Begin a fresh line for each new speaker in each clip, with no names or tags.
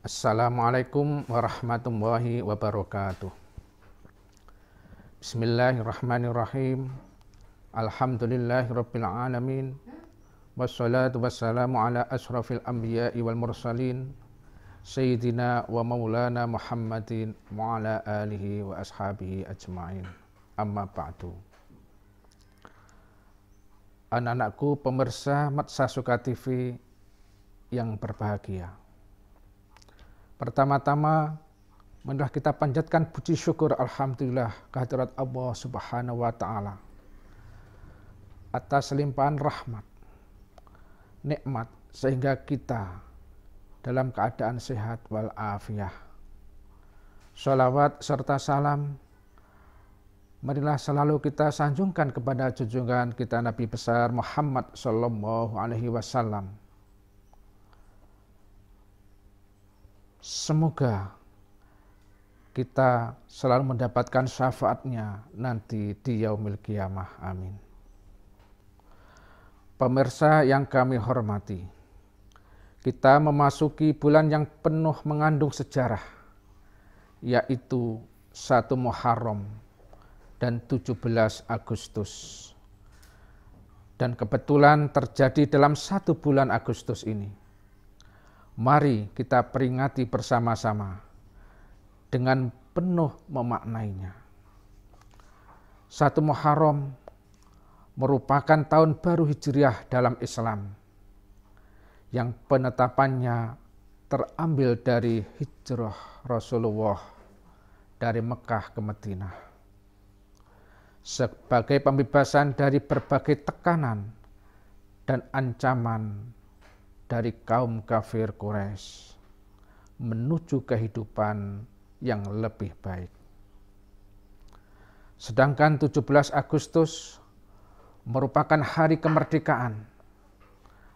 Assalamualaikum warahmatullahi wabarakatuh. Bismillahirrahmanirrahim. Alhamdulillahirabbil alamin. Wassalatu wassalamu ala asyrafil anbiya'i wal mursalin sayyidina wa maulana Muhammadin wa ala alihi wa ashabihi ajma'in. Amma ba'du. Anak-anakku pemirsa Matsa Suka TV yang berbahagia. Pertama-tama, marilah kita panjatkan puji syukur alhamdulillah kehadirat Allah Subhanahu wa taala atas limpahan rahmat, nikmat sehingga kita dalam keadaan sehat wal afiyah. Shalawat serta salam marilah selalu kita sanjungkan kepada junjungan kita Nabi besar Muhammad sallallahu alaihi wasallam. Semoga kita selalu mendapatkan syafaatnya nanti di yaumil qiyamah. Amin. Pemirsa yang kami hormati, kita memasuki bulan yang penuh mengandung sejarah, yaitu 1 Muharram dan 17 Agustus. Dan kebetulan terjadi dalam 1 bulan Agustus ini. Mari kita peringati bersama-sama dengan penuh memaknainya. 1 Muharram merupakan tahun baru Hijriah dalam Islam yang penetapannya terambil dari hijrah Rasulullah dari Mekah ke Madinah sebagai pembebasan dari berbagai tekanan dan ancaman dari kaum kafir Quraisy menuju kehidupan yang lebih baik. Sedangkan 17 Agustus merupakan hari kemerdekaan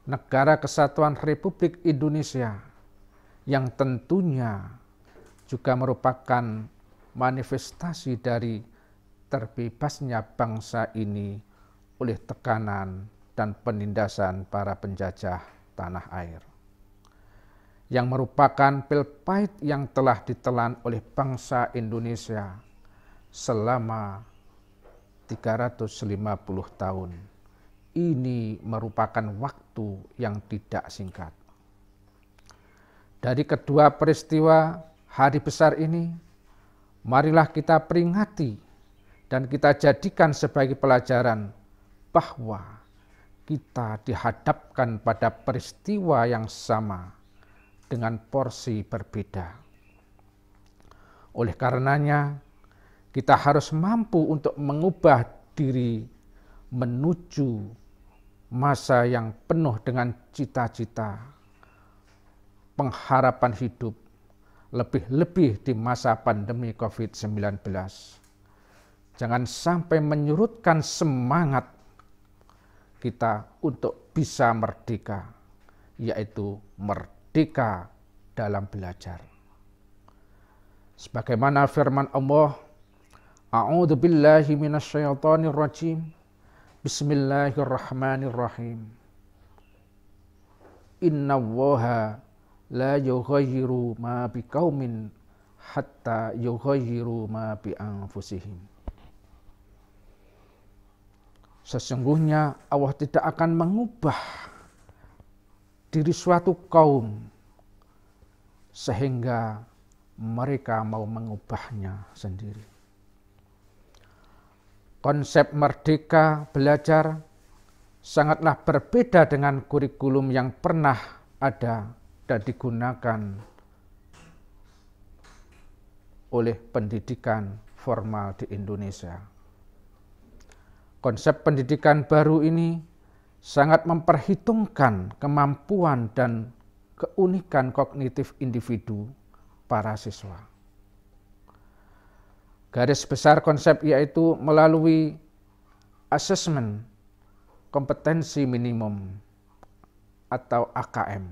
Negara Kesatuan Republik Indonesia yang tentunya juga merupakan manifestasi dari terbebasnya bangsa ini oleh tekanan dan penindasan para penjajah tanah air, yang merupakan pil pahit yang telah ditelan oleh bangsa Indonesia selama 350 tahun. Ini merupakan waktu yang tidak singkat. Dari kedua peristiwa hari besar ini, marilah kita peringati dan kita jadikan sebagai pelajaran bahwa kita dihadapkan pada peristiwa yang sama dengan porsi berbeda. Oleh karenanya, kita harus mampu untuk mengubah diri menuju masa yang penuh dengan cita-cita, pengharapan hidup, lebih-lebih di masa pandemi COVID-19. Jangan sampai menyurutkan semangat kita untuk bisa merdeka, yaitu merdeka dalam belajar. Sebagaimana firman Allah, A'udzu billahi minasyaitonir rajim. Bismillahirrahmanirrahim. Innallaha la yughayyiru ma biqaumin hatta yughayyiru ma bi anfusihim. Sesungguhnya Allah tidak akan mengubah diri suatu kaum sehingga mereka mau mengubahnya sendiri. Konsep merdeka belajar sangatlah berbeda dengan kurikulum yang pernah ada dan digunakan oleh pendidikan formal di Indonesia. Konsep pendidikan baru ini sangat memperhitungkan kemampuan dan keunikan kognitif individu para siswa. Garis besar konsep yaitu melalui asesmen kompetensi minimum atau AKM.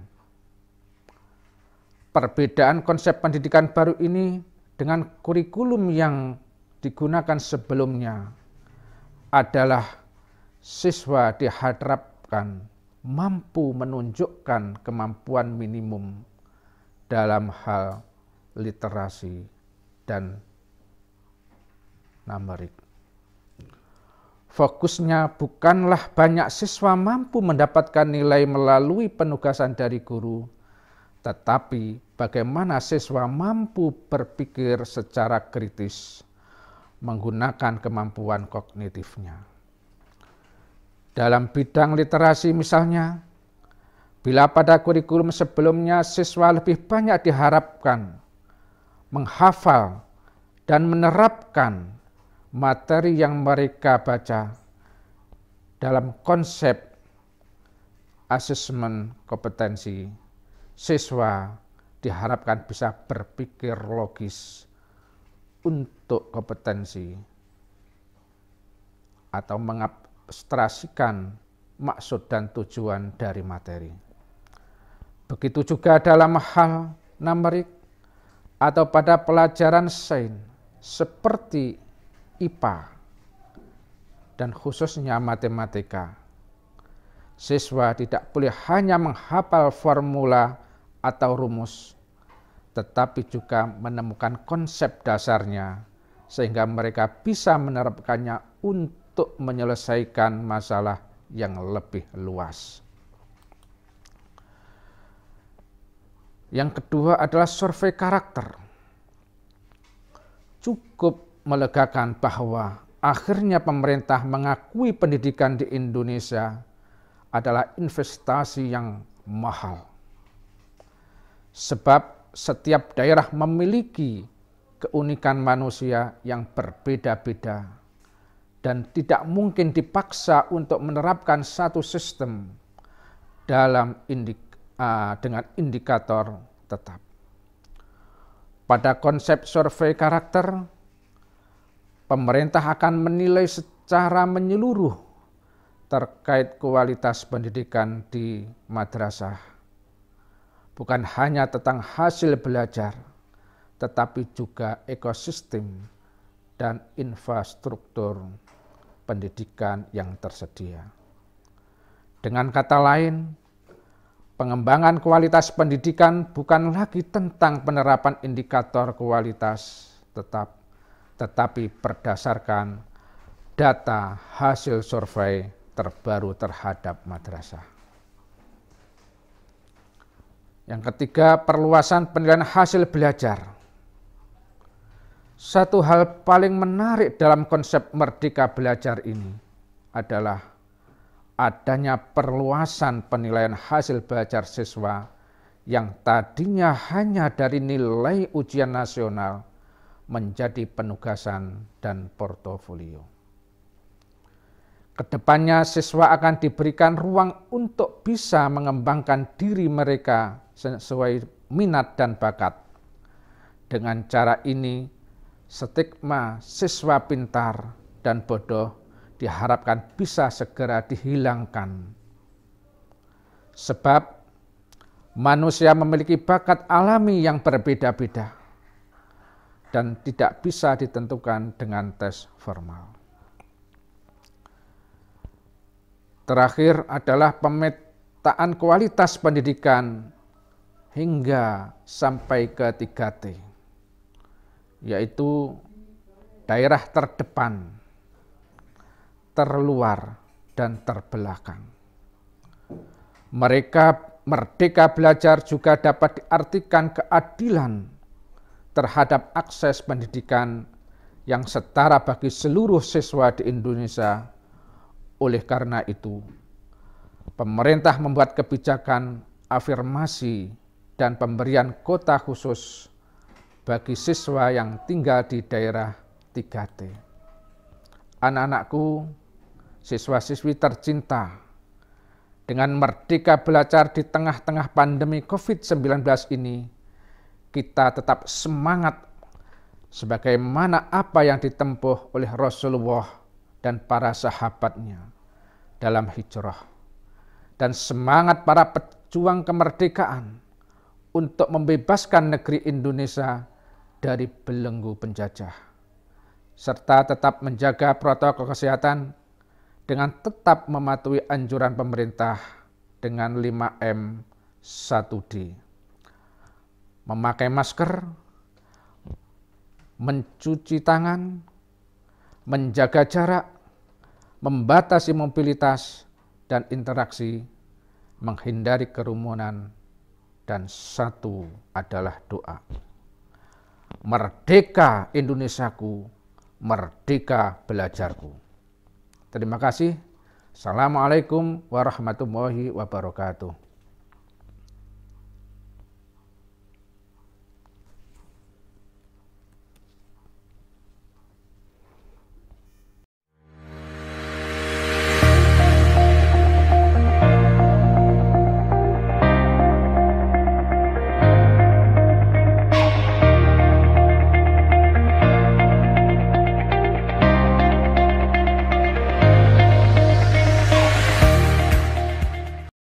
Perbedaan konsep pendidikan baru ini dengan kurikulum yang digunakan sebelumnya adalah siswa diharapkan mampu menunjukkan kemampuan minimum dalam hal literasi dan numerik. Fokusnya bukanlah banyak siswa mampu mendapatkan nilai melalui penugasan dari guru, tetapi bagaimana siswa mampu berpikir secara kritis, menggunakan kemampuan kognitifnya. Dalam bidang literasi misalnya, bila pada kurikulum sebelumnya siswa lebih banyak diharapkan menghafal dan menerapkan materi yang mereka baca dalam konsep asesmen kompetensi, siswa diharapkan bisa berpikir logis untuk kompetensi atau mengabstrasikan maksud dan tujuan dari materi. Begitu juga dalam hal numerik atau pada pelajaran sains seperti IPA dan khususnya matematika. Siswa tidak boleh hanya menghafal formula atau rumus, tetapi juga menemukan konsep dasarnya sehingga mereka bisa menerapkannya untuk menyelesaikan masalah yang lebih luas. Yang kedua adalah survei karakter. Cukup melegakan bahwa akhirnya pemerintah mengakui pendidikan di Indonesia adalah investasi yang mahal. Sebab setiap daerah memiliki keunikan manusia yang berbeda-beda dan tidak mungkin dipaksa untuk menerapkan satu sistem dengan indikator tetap. Pada konsep survei karakter, pemerintah akan menilai secara menyeluruh terkait kualitas pendidikan di madrasah. Bukan hanya tentang hasil belajar, tetapi juga ekosistem dan infrastruktur pendidikan yang tersedia. Dengan kata lain, pengembangan kualitas pendidikan bukan lagi tentang penerapan indikator kualitas tetapi berdasarkan data hasil survei terbaru terhadap madrasah. Yang ketiga, perluasan penilaian hasil belajar. Satu hal paling menarik dalam konsep merdeka belajar ini adalah adanya perluasan penilaian hasil belajar siswa yang tadinya hanya dari nilai ujian nasional menjadi penugasan dan portofolio. Kedepannya siswa akan diberikan ruang untuk bisa mengembangkan diri mereka sesuai minat dan bakat. Dengan cara ini, stigma siswa pintar dan bodoh diharapkan bisa segera dihilangkan. Sebab manusia memiliki bakat alami yang berbeda-beda dan tidak bisa ditentukan dengan tes formal. Terakhir adalah pemetaan kualitas pendidikan hingga sampai ke 3T, yaitu daerah terdepan, terluar, dan terbelakang. Merdeka belajar juga dapat diartikan keadilan terhadap akses pendidikan yang setara bagi seluruh siswa di Indonesia. Oleh karena itu, pemerintah membuat kebijakan afirmasi dan pemberian kuota khusus bagi siswa yang tinggal di daerah 3T. Anak-anakku, siswa-siswi tercinta, dengan merdeka belajar di tengah-tengah pandemi COVID-19 ini, kita tetap semangat sebagaimana apa yang ditempuh oleh Rasulullah dan para sahabatnya dalam hijrah, dan semangat para pejuang kemerdekaan untuk membebaskan negeri Indonesia dari belenggu penjajah, serta tetap menjaga protokol kesehatan dengan tetap mematuhi anjuran pemerintah dengan 5M 1D. memakai masker, mencuci tangan, menjaga jarak, membatasi mobilitas dan interaksi, menghindari kerumunan, dan satu adalah doa. Merdeka Indonesiaku, merdeka belajarku. Terima kasih. Assalamualaikum warahmatullahi wabarakatuh.